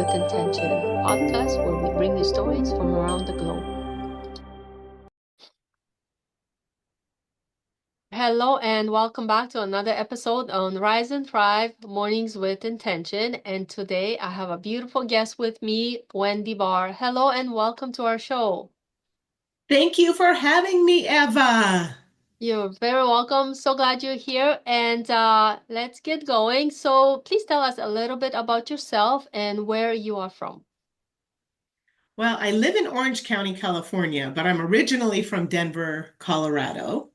with Intention podcast where we bring you stories from around the globe. Hello and welcome back to another episode on Rise and Thrive Mornings with Intention. And today I have a beautiful guest with me, Wendy Barr. Hello and welcome to our show. Thank you for having me, Eva. You're very welcome. So glad you're here. And let's get going. So please tell us a little bit about yourself and where you are from. Well, I live in Orange County, California, but I'm originally from Denver, Colorado.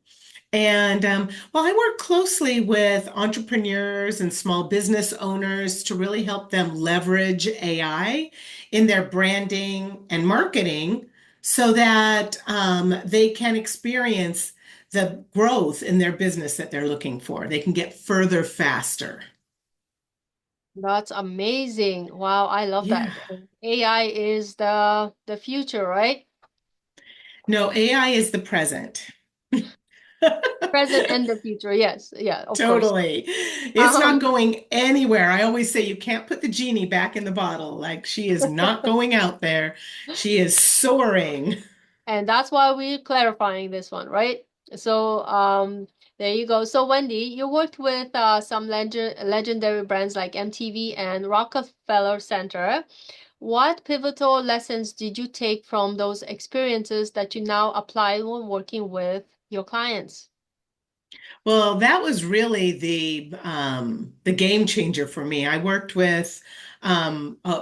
And well, I work closely with entrepreneurs and small business owners to really help them leverage AI in their branding and marketing so that they can experience the growth in their business that they're looking for. They can get further faster. That's amazing. Wow, I love Yeah. that. AI is the future, right? No, AI is the present. Present and the future. Yes. Yeah, of course. Totally. It's not Um, going anywhere. I always say you can't put the genie back in the bottle. Like she is not going out there. She is soaring. and that's why we're clarifying this one, right? So, there you go. So, Wendy, you worked with some legendary brands like MTV and Rockefeller Center. What pivotal lessons did you take from those experiences that you now apply when working with your clients? Well, that was really the game changer for me. I worked with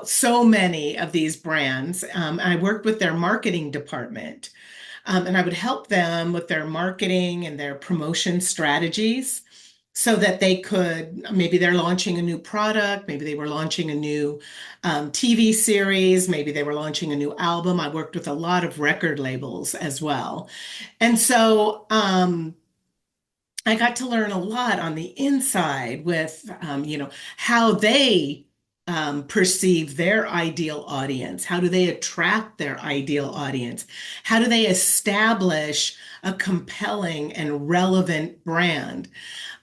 so many of these brands. I worked with their marketing department. And I would help them with their marketing and their promotion strategies so that they could, maybe they're launching a new product, maybe they were launching a new TV series, maybe they were launching a new album. I worked with a lot of record labels as well. And so I got to learn a lot on the inside with, how they perceive their ideal audience. How do they attract their ideal audience? How do they establish a compelling and relevant brand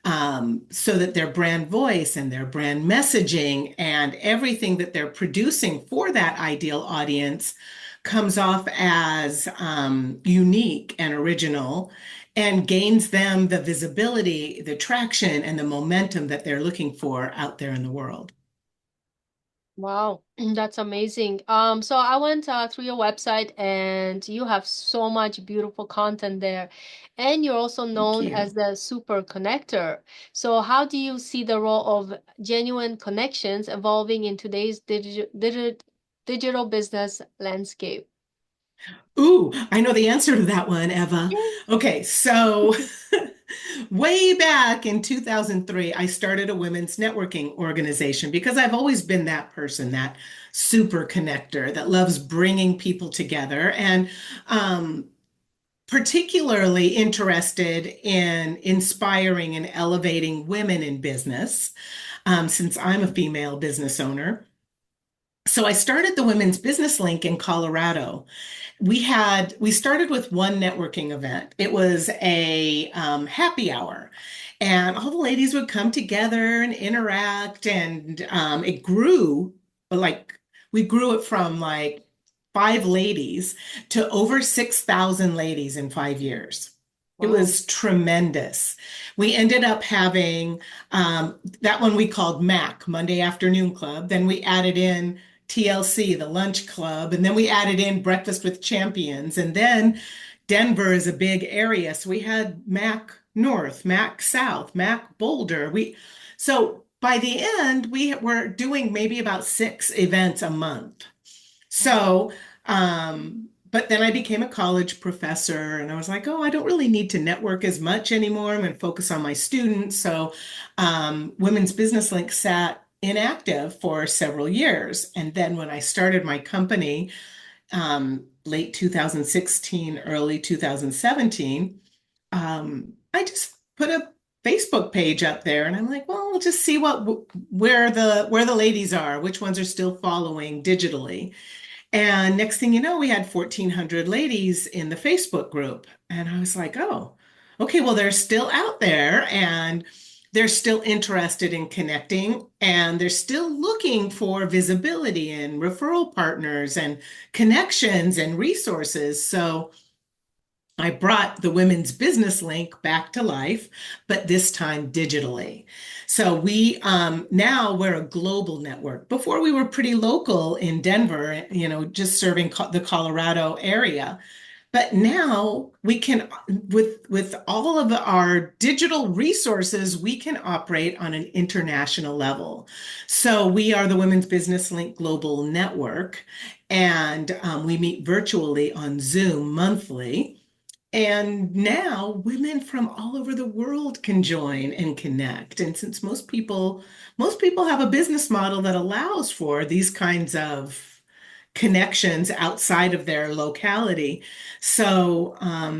so that their brand voice and their brand messaging and everything that they're producing for that ideal audience comes off as unique and original and gains them the visibility, the traction, and the momentum that they're looking for out there in the world. Wow, that's amazing. So I went through your website and you have so much beautiful content there. And you're also Thank known as you. the super connector. So how do you see the role of genuine connections evolving in today's digital business landscape? Ooh, I know the answer to that one, Eva. Yay. Okay, so way back in 2003, I started a women's networking organization because I've always been that person, that super connector that loves bringing people together and particularly interested in inspiring and elevating women in business since I'm a female business owner. So I started the Women's Business Link in Colorado. We started with one networking event. It was a happy hour, and all the ladies would come together and interact, and it grew like we grew it from like five ladies to over 6,000 ladies in 5 years. It Wow. was tremendous. We ended up having that one we called MAC, Monday Afternoon Club. Then we added in TLC, the lunch club, and then we added in Breakfast with Champions. And then Denver is a big area. So we had Mac North, Mac South, Mac Boulder. So by the end, we were doing maybe about six events a month. So, but then I became a college professor and I was like, oh, I don't really need to network as much anymore. I'm going to focus on my students. So, Women's Business Link sat inactive for several years. And then when I started my company, late 2016, early 2017, I just put a Facebook page up there and I'm like, well, we'll just see where the ladies are, which ones are still following digitally. And next thing you know, we had 1,400 ladies in the Facebook group. And I was like, oh, okay, well, they're still out there. And they're still interested in connecting and they're still looking for visibility and referral partners and connections and resources. So I brought the Women's Business Link back to life, but this time digitally. So we now we're a global network. Before we were pretty local in Denver, just serving the Colorado area. But now we can, with all of our digital resources, we can operate on an international level. So we are the Women's Business Link Global Network, and we meet virtually on Zoom monthly. And now women from all over the world can join and connect. And since most people have a business model that allows for these kinds of connections outside of their locality. So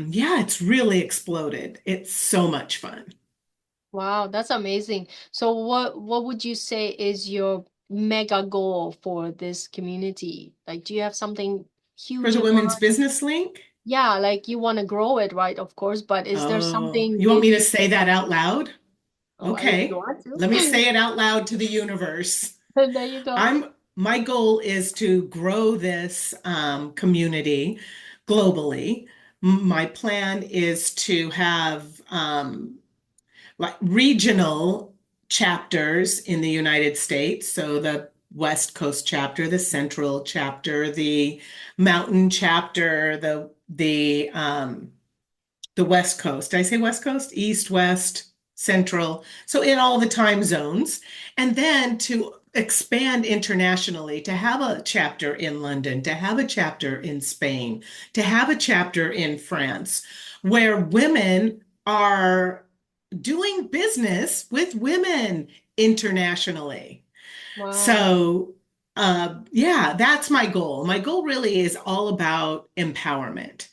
yeah, it's really exploded. It's so much fun. Wow, that's amazing. So what would you say is your mega goal for this community? Like, do you have something For huge the in Women's mind? Business Link, Yeah, like you want to grow it, right? Of course, but is there oh, something you want me to really say that out loud? if you Okay, want let me to? say it out loud to the universe. There you go. My goal is to grow this community globally. My plan is to have like regional chapters in the United States. So the West Coast chapter, the Central chapter, the Mountain chapter, the West Coast. Did I say West Coast? East, West, Central. So in all the time zones. And then to expand internationally, to have a chapter in London, to have a chapter in Spain, to have a chapter in France, where women are doing business with women internationally. Wow. So, yeah, that's my goal. My goal really is all about empowerment,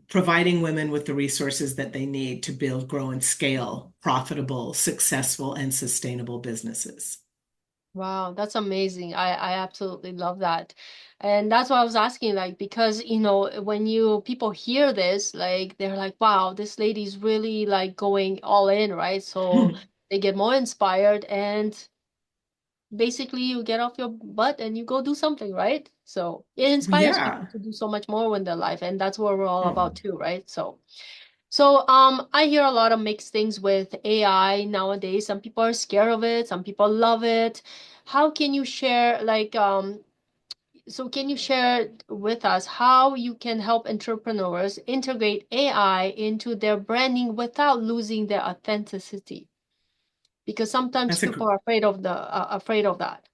providing women with the resources that they need to build, grow, and scale profitable, successful, and sustainable businesses. Wow, that's amazing. I absolutely love that. And that's why I was asking, like, because, when people hear this, like, they're like, wow, this lady's really like going all in, right? So they get more inspired and basically you get off your butt and you go do something, right? So it inspires people Yeah. to do so much more in their life, and that's what we're all Oh, about too, right? So I hear a lot of mixed things with AI nowadays. Some people are scared of it, some people love it. How can you share so can you share with us how you can help entrepreneurs integrate AI into their branding without losing their authenticity? Because sometimes that's a people are afraid of that.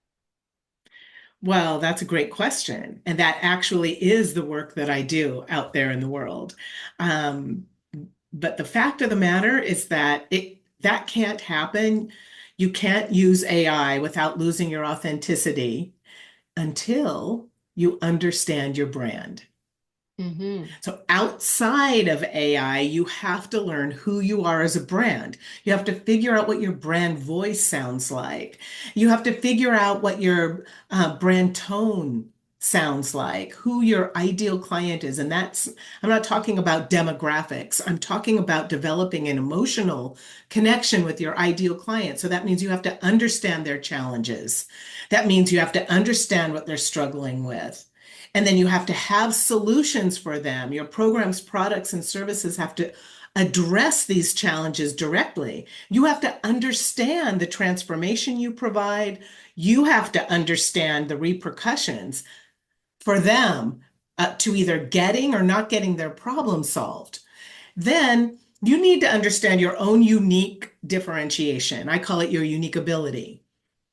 well, that's a great question. And that actually is the work that I do out there in the world. Um, but the fact of the matter is that that can't happen. You can't use AI without losing your authenticity until you understand your brand. Mm-hmm. So outside of AI, you have to learn who you are as a brand. You have to figure out what your brand voice sounds like. You have to figure out what your brand tone sounds like, who your ideal client is. And I'm not talking about demographics. I'm talking about developing an emotional connection with your ideal client. So that means you have to understand their challenges. That means you have to understand what they're struggling with. And then you have to have solutions for them. Your programs, products, and services have to address these challenges directly. You have to understand the transformation you provide. You have to understand the repercussions for them to either getting or not getting their problem solved. Then you need to understand your own unique differentiation. I call it your unique ability.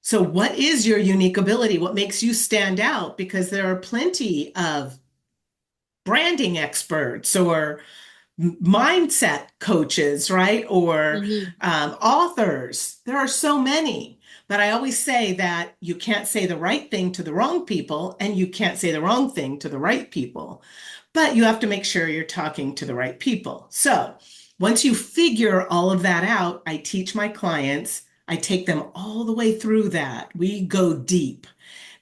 So, what is your unique ability? What makes you stand out? Because there are plenty of branding experts or mindset coaches, right? Or Mm-hmm. authors. There are so many. But I always say that you can't say the right thing to the wrong people, and you can't say the wrong thing to the right people. But you have to make sure you're talking to the right people. So once you figure all of that out, I teach my clients, I take them all the way through that. We go deep.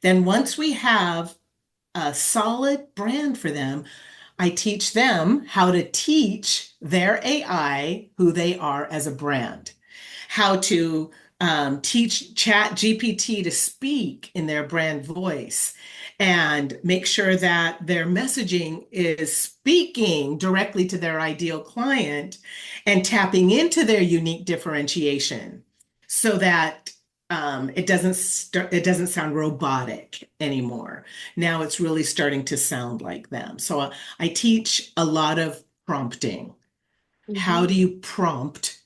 Then once we have a solid brand for them, I teach them how to teach their AI who they are as a brand. how to teach Chat GPT to speak in their brand voice and make sure that their messaging is speaking directly to their ideal client and tapping into their unique differentiation so that it doesn't sound robotic anymore. Now it's really starting to sound like them. So I teach a lot of prompting. How Mm-hmm. do you prompt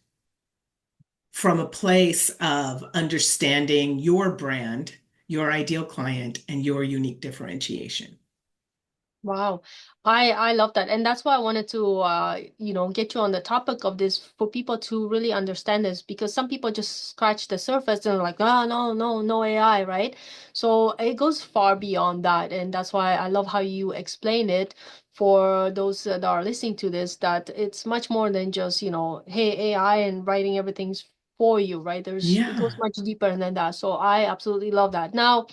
from a place of understanding your brand, your ideal client, and your unique differentiation? Wow. I love that. And that's why I wanted to get you on the topic of this for people to really understand this because some people just scratch the surface and like, oh no, no, no AI, right? So it goes far beyond that. And that's why I love how you explain it for those that are listening to this, that it's much more than just, hey, AI and writing everything's for you, right? It goes Yeah, much deeper than that. So I absolutely love that. Now,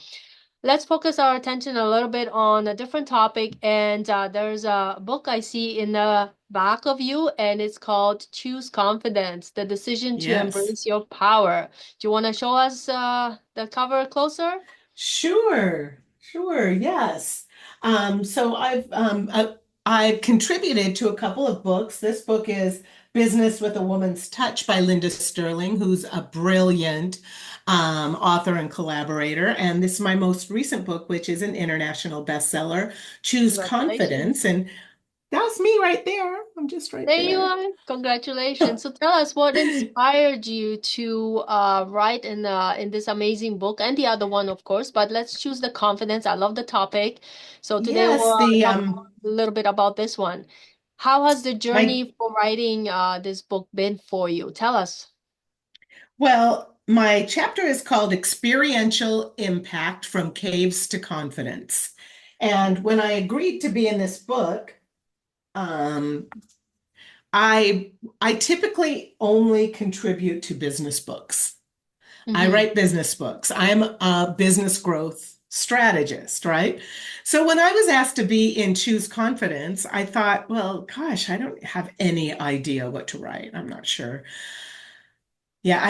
let's focus our attention a little bit on a different topic. And there's a book I see in the back of you, and it's called Choose Confidence, The Decision to yes. Embrace Your Power. Do you want to show us the cover closer? Sure, sure, yes. So I've contributed to a couple of books. This book is Business with a Woman's Touch by Linda Sterling, who's a brilliant author and collaborator. And this is my most recent book, which is an international bestseller, Choose Congratulations. Confidence. And that's me right there. I'm just right There you there. are. Congratulations. So tell us what inspired you to write in this amazing book and the other one, of course, but let's choose the confidence. I love the topic. So today Yes, we'll the talk a little bit about this one. How has the my journey for writing this book been for you? Tell us. Well, my chapter is called Experiential Impact from Caves to Confidence. And when I agreed to be in this book, um, I I typically only contribute to business books. I Mm-hmm. write business books. I'm a business growth strategist, right? So when I was asked to be in Choose Confidence, I thought, well, gosh, I don't have any idea what to write. I'm not sure. Yeah,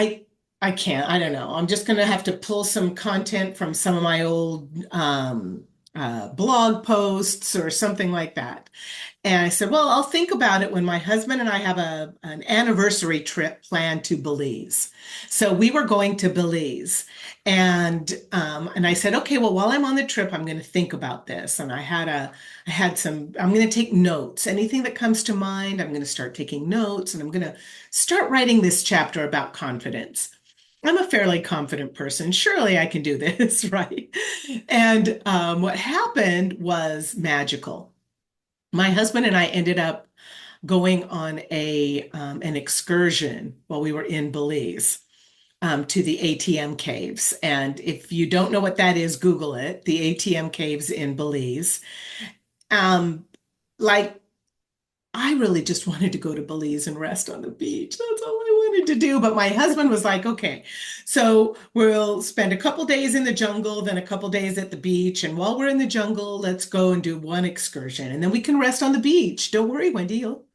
I can't. I don't know. I'm just gonna have to pull some content from some of my old blog posts or something like that. And I said, well, I'll think about it when my husband and I have an anniversary trip planned to Belize. So we were going to Belize, and I said, okay, well, while I'm on the trip, I'm going to think about this. And I had some. I'm going to take notes. Anything that comes to mind, I'm going to start taking notes, and I'm going to start writing this chapter about confidence. I'm a fairly confident person. Surely I can do this, right? And what happened was magical. My husband and I ended up going on a an excursion while we were in Belize to the ATM caves. And if you don't know what that is, Google it, the ATM caves in Belize. Um, like I really just wanted to go to Belize and rest on the beach. That's all I wanted to do. But my husband was like, okay, so we'll spend a couple days in the jungle, then a couple days at the beach. And while we're in the jungle, let's go and do one excursion. And then we can rest on the beach. Don't worry, Wendy, you'll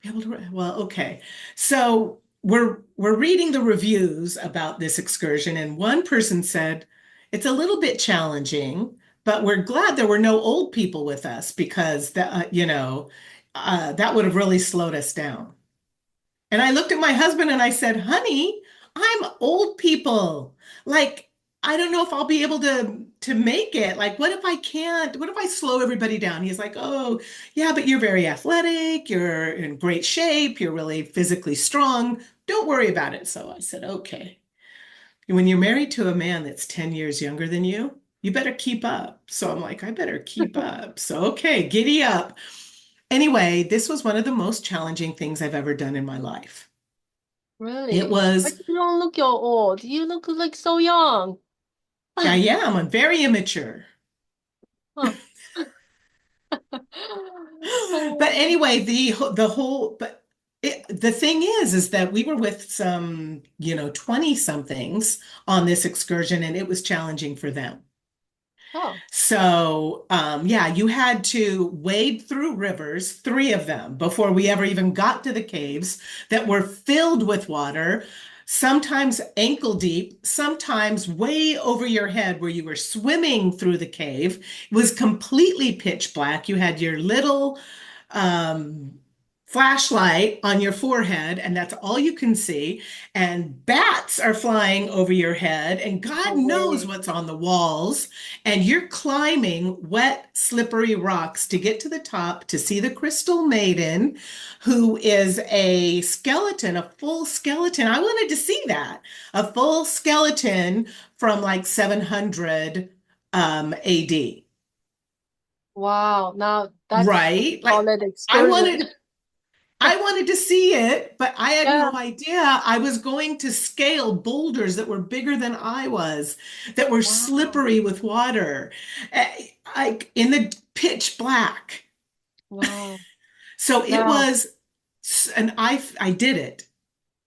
be able to. Well, okay. So we're reading the reviews about this excursion, and one person said it's a little bit challenging, but we're glad there were no old people with us because that would have really slowed us down. And I looked at my husband and I said, honey, I'm old people. Like, I don't know if I'll be able to make it. Like, what if I can't? What if I slow everybody down? He's like, oh, yeah, but you're very athletic. You're in great shape. You're really physically strong. Don't worry about it. So I said, okay. When you're married to a man that's 10 years younger than you better keep up. So I'm like, I better keep up. So, okay, giddy up. Anyway, this was one of the most challenging things I've ever done in my life. It Really? But was, you don't look your old. You look like so young. I am, I'm very immature. Huh. But Oh, anyway, the whole, the thing is that we were with some, 20 somethings on this excursion and it was challenging for them. oh, So, yeah, you had to wade through rivers, three of them, before we ever even got to the caves that were filled with water. sometimes ankle deep, sometimes way over your head where you were swimming through the cave. It was completely pitch black. You had your little um, flashlight on your forehead, and that's all you can see. And bats are flying over your head, and God No knows way. what's on the walls. And you're climbing wet, slippery rocks to get to the top to see the Crystal Maiden, who is a skeleton, a full skeleton. I wanted to see that, a full skeleton from like 700 AD. Wow. Now that's what Right? you call Like it I excursion. wanted I wanted to see it, but I had Yeah. no idea I was going to scale boulders that were bigger than I was, that were Wow. slippery with water, like in the pitch black. Wow. So it Yeah. was, and I did it.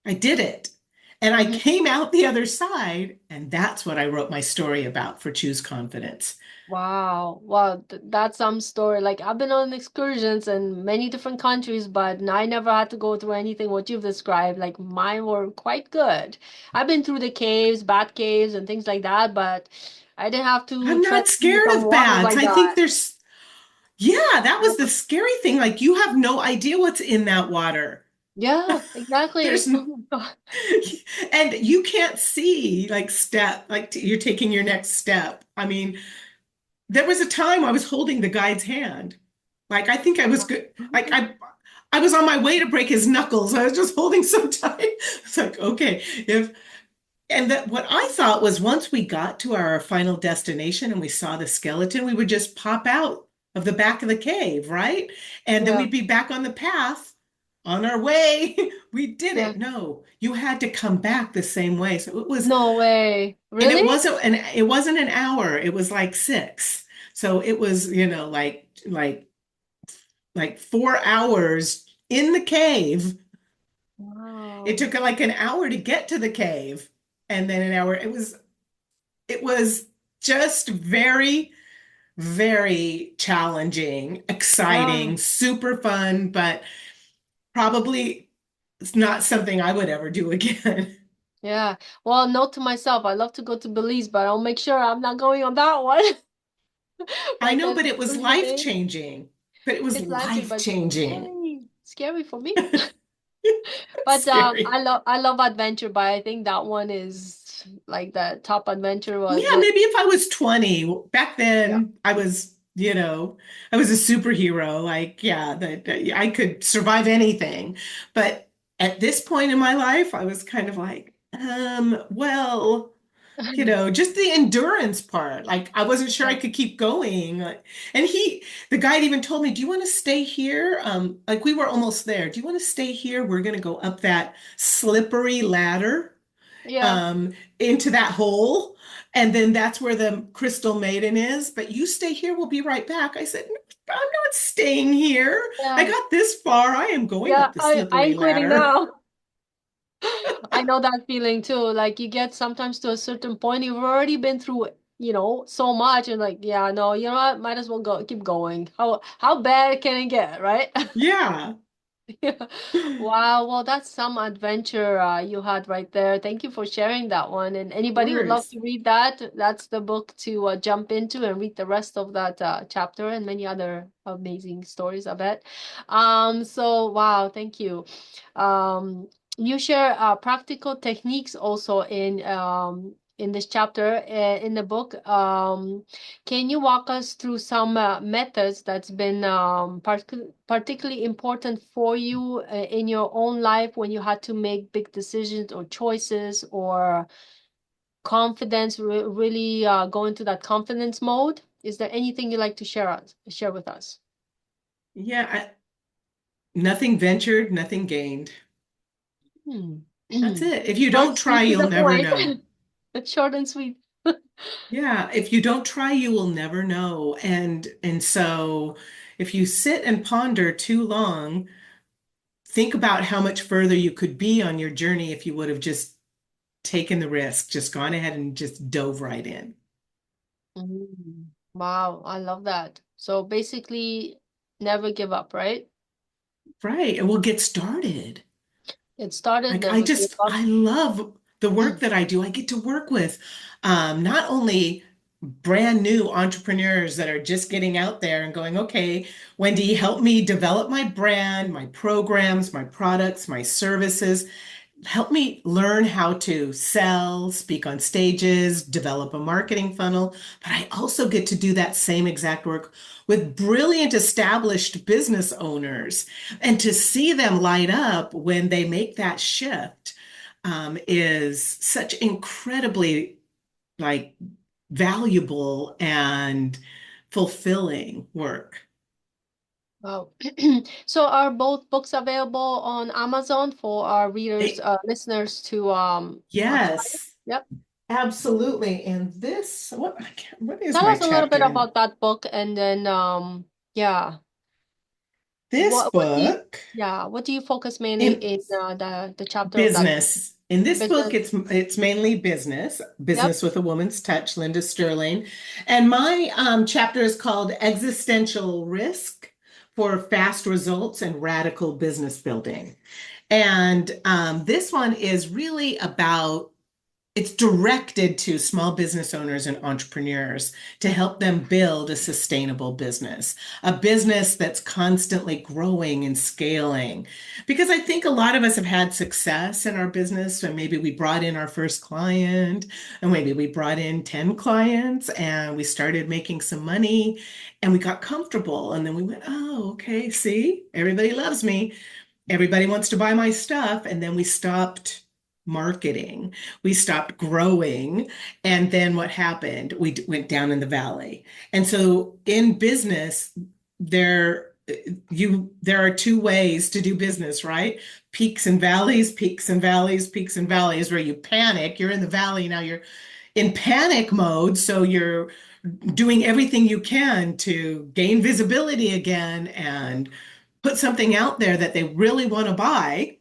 I did it. And I Mhm. came out the other side, and that's what I wrote my story about for Choose Confidence. Wow. Wow. That's some story. Like I've been on excursions in many different countries, but I never had to go through anything what you've described. Like mine were quite good. I've been through the caves, bat caves, and things like that, but I didn't have to I'm tread not through scared some of water bats. like I think that. there's, yeah, that was the scary thing. Like you have no idea what's in that water. Yeah, exactly. There's, Oh my God. and you can't see like step, like you're taking your next step. I mean, there was a time I was holding the guide's hand. Like I think I was good. Like I was on my way to break his knuckles. I was just holding so tight. It's like, okay, if and that what I thought was once we got to our final destination and we saw the skeleton, we would just pop out of the back of the cave, right? And then Yeah, we'd be back on the path on our way. We yeah. didn't. No, you had to come back the same way. So it was, No way. and Really? it wasn't an hour. It was like six. So it was, like 4 hours in the cave. It Wow. took like an hour to get to the cave, and then an hour. It was just very, very challenging, Yeah, exciting, super fun, but probably it's not something I would ever do again. yeah. Well, note to myself, I love to go to Belize, but I'll make sure I'm not going on that one. I But know, that's but it was life amazing. changing. But it was It's life-changing, life but changing. scary for me. But Scary. I love adventure, but I think that one is like the top adventure was Yeah, it. maybe if I was 20, back Yeah. then I was a superhero. Like, yeah, that I could survive anything. But at this point in my life, I was kind of like, well, just the endurance part. Like, I wasn't sure I Yeah. could keep going. Like, and the guide even told me, "Do you want to stay here?" Like we were almost there. "Do you want to stay here? We're going to go up that slippery ladder." Yeah. um, into that hole. And then that's where the Crystal Maiden is. But you stay here, we'll be right back. I said, I'm not staying here. I Yeah. got this far. I am going Yeah. up the I slippery ain't quitting ladder. now. I know that feeling too. Like you get sometimes to a certain point, you've already been through, so much, and like, yeah, no, you know what? Might as well go, keep going. How bad can it get, right? Yeah, Yeah. Wow. Well, that's some adventure you had right there. Thank you for sharing that one. And of anybody would love course. to read that, that's the book to jump into and read the rest of that chapter and many other amazing stories, I bet. So wow, thank you. Um, you share practical techniques also in this chapter in the book. Can you walk us through some methods that's been particularly important for you in your own life when you had to make big decisions or choices or confidence, really go into that confidence mode? Is there anything you'd like to share with us? Yeah, nothing ventured, nothing gained. Hmm. That's it. If you Short, don't try, sweet to you'll the never point. know. Short and sweet. Yeah, if you don't try, you will never know. And so if you sit and ponder too long, think about how much further you could be on your journey if you would have just taken the risk, just gone ahead and just dove right in. Mm. Wow, I love that. So basically, never give up, right? Right. And we'll get started. It started, Like I never give just, up. I love the work that I do, I get to work with not only brand new entrepreneurs that are just getting out there and going, okay, Wendy, help me develop my brand, my programs, my products, my services. Help me learn how to sell, speak on stages, develop a marketing funnel. But I also get to do that same exact work with brilliant established business owners. And to see them light up when they make that shift is such incredibly like valuable and fulfilling work. Wow. So are both books available on Amazon for our readers, It- listeners to try it? yes, Yep. absolutely. And this, what is Tell my us a little bit chapter in about that book and then yeah, this what do you book? yeah, what do you focus mainly In in the chapter of that book? business. In this book, Business. it's mainly Yep. business with a woman's touch, Linda Sterling. And my chapter is called Existential Risk for Fast Results and Radical Business Building. And this one is really about it's directed to small business owners and entrepreneurs to help them build a sustainable business, a business that's constantly growing and scaling. Because I think a lot of us have had success in our business, and maybe we brought in our first client, and maybe we brought in 10 clients, and we started making some money, and we got comfortable. And then we went, oh, okay, see, everybody loves me. Everybody wants to buy my stuff. And then we stopped marketing, we stopped growing. And then what happened? We went down in the valley. And so in business, there are two ways to do business, right? Peaks and valleys, peaks and valleys, peaks and valleys, where you panic. You're in the valley now, you're in panic mode. So you're doing everything you can to gain visibility again and put something out there that they really want to buy,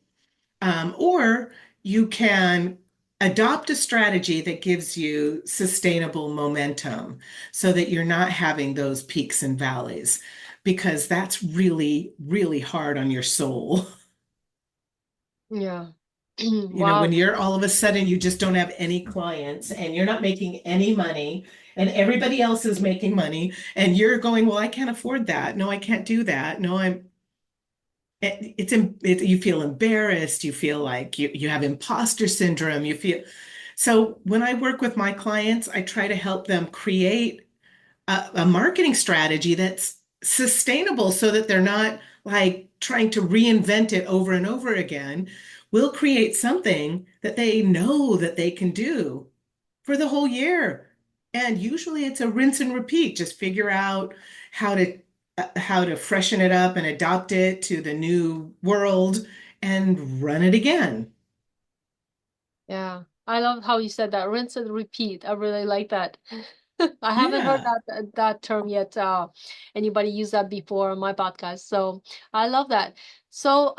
or you can adopt a strategy that gives you sustainable momentum so that you're not having those peaks and valleys, because that's really, really hard on your soul. Yeah. When Wow. you're all of a sudden you just don't have any clients and you're not making any money and everybody else is making money and you're going, well, I can't afford that. No, I can't do that. No, you feel embarrassed, you feel like you have imposter syndrome, you feel so when I work with my clients, I try to help them create a marketing strategy that's sustainable so that they're not like trying to reinvent it over and over again. We'll create something that they know that they can do for the whole year. And usually it's a rinse and repeat. Just figure out how to freshen it up and adopt it to the new world and run it again. Yeah. I love how you said that. Rinse and repeat. I really like that. I haven't heard Yeah, that term yet. Anybody use that before on my podcast. So I love that. So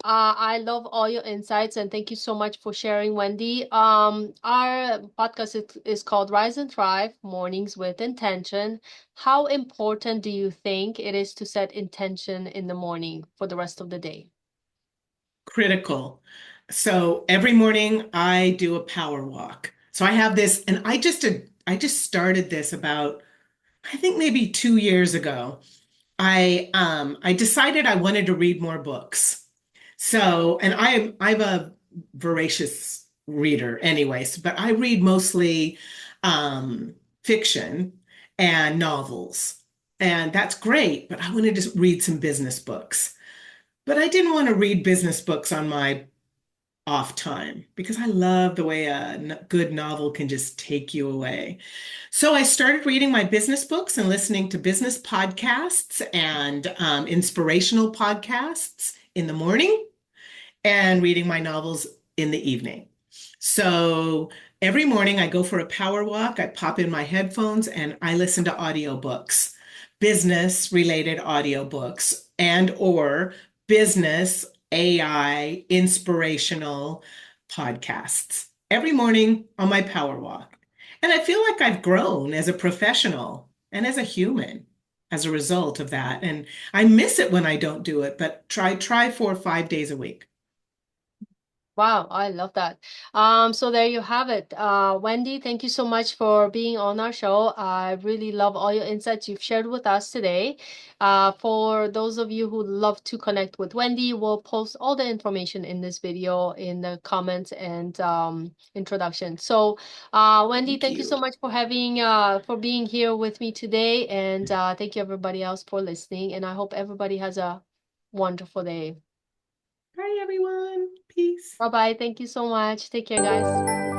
I love all your insights and thank you so much for sharing, Wendy. Our podcast is called Rise and Thrive Mornings with Intention. How important do you think it is to set intention in the morning for the rest of the day? critical. So every morning I do a power walk. So I have this, and I just started this about I think maybe 2 years ago. I decided I wanted to read more books. So, and I'm a voracious reader anyways, but I read mostly fiction and novels. And that's great, but I wanted to read some business books. But I didn't want to read business books on my off time because I love the way a good novel can just take you away. So I started reading my business books and listening to business podcasts and inspirational podcasts in the morning and reading my novels in the evening. So every morning I go for a power walk, I pop in my headphones and I listen to audiobooks, business related audiobooks and or business AI inspirational podcasts every morning on my power walk. And I feel like I've grown as a professional and as a human as a result of that. And I miss it when I don't do it, but try 4 or 5 days a week. Wow, I love that. So there you have it. Wendy, thank you so much for being on our show. I really love all your insights you've shared with us today. For those of you who love to connect with Wendy, we'll post all the information in this video in the comments and introduction. So, Wendy, Thank thank you so you. much for being here with me today, and thank you everybody else for listening. And I hope everybody has a wonderful day. Bye, everyone. Peace. Bye bye. Thank you so much. Take care, guys.